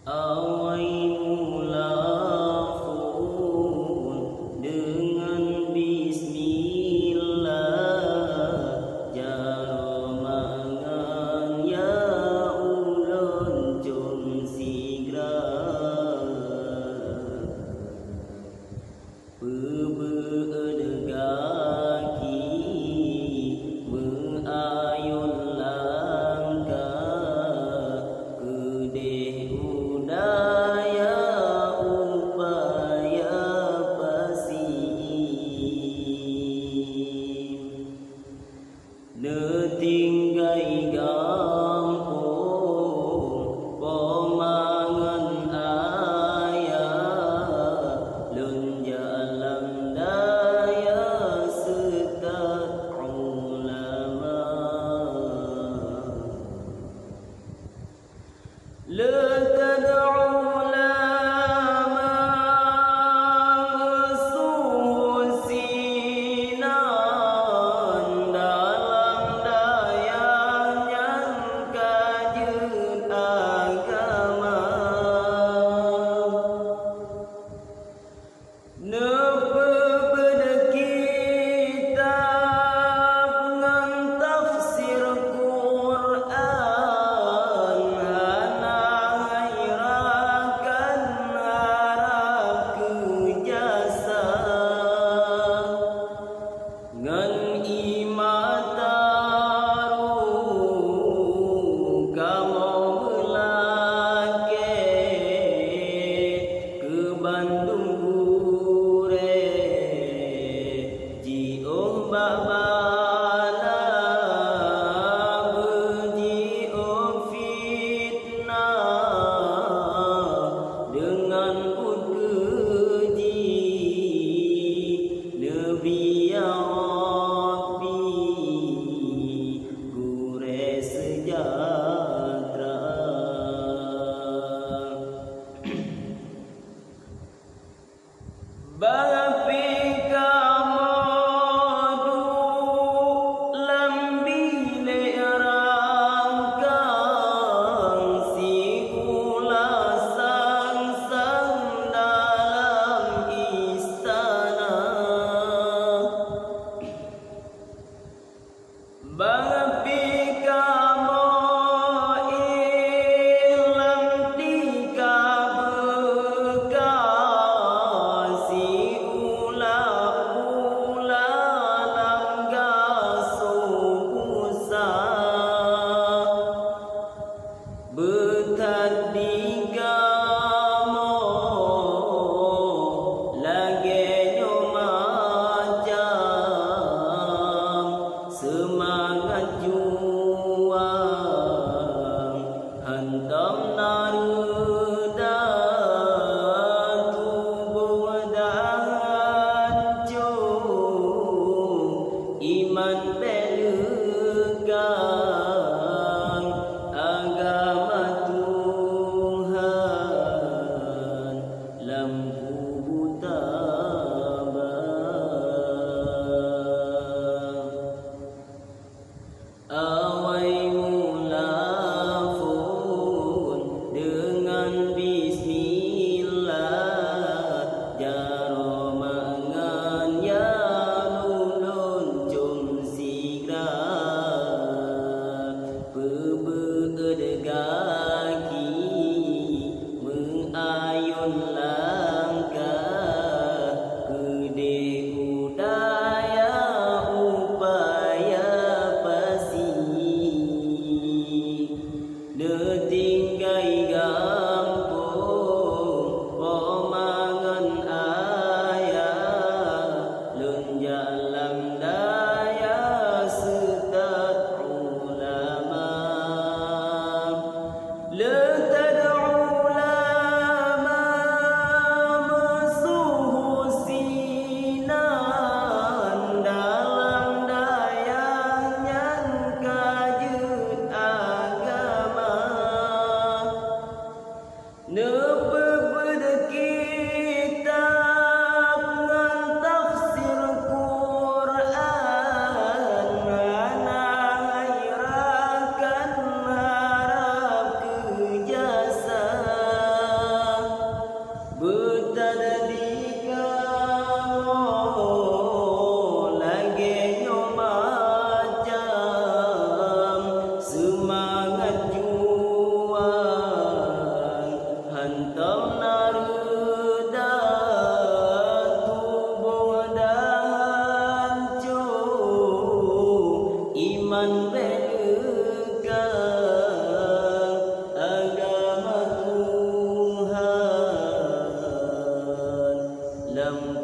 Awai mulafun dengan bismillah, jaromangan ya ulun jom sigra, bebeedegaki meayun langkah kedeh daya upaya pasif netinggai gampung pemangan ayah lun jalan daya setat ulama letan ulama mesuh sinan dalam dayanya kajian agama nepebed kitab ngan tafsir Quran hana ngairakan harap kejasa ngan imataru kamu belake ke Bandung gure jiung babala bejiung fitnah dengan keji Nabi ya Rabbi gure sejahtera Bapi kamodu lambile rangkang si ulasan sang dalam istana Bapi kamo ilam dikabeka si ula-ula langga subusa betat digamo lagenyo macam semangat juang hantam naruda tubuh dancung iman belegang agama Tuhan lampu buta awai mulafun dengan bismillah jaromangan ya lulun jom sigra bebeedegaki mengayun langkah kedeh budaya upaya netinggai gampung pemangan ayah lun jalan daya setat ulama letan ulama mesuh sinan dalam dayanya kajian agama nepebed kitab ngan tafsir Quran Pemnaruda tubuh dah hancur, iman pegang agama Tuhan. Lam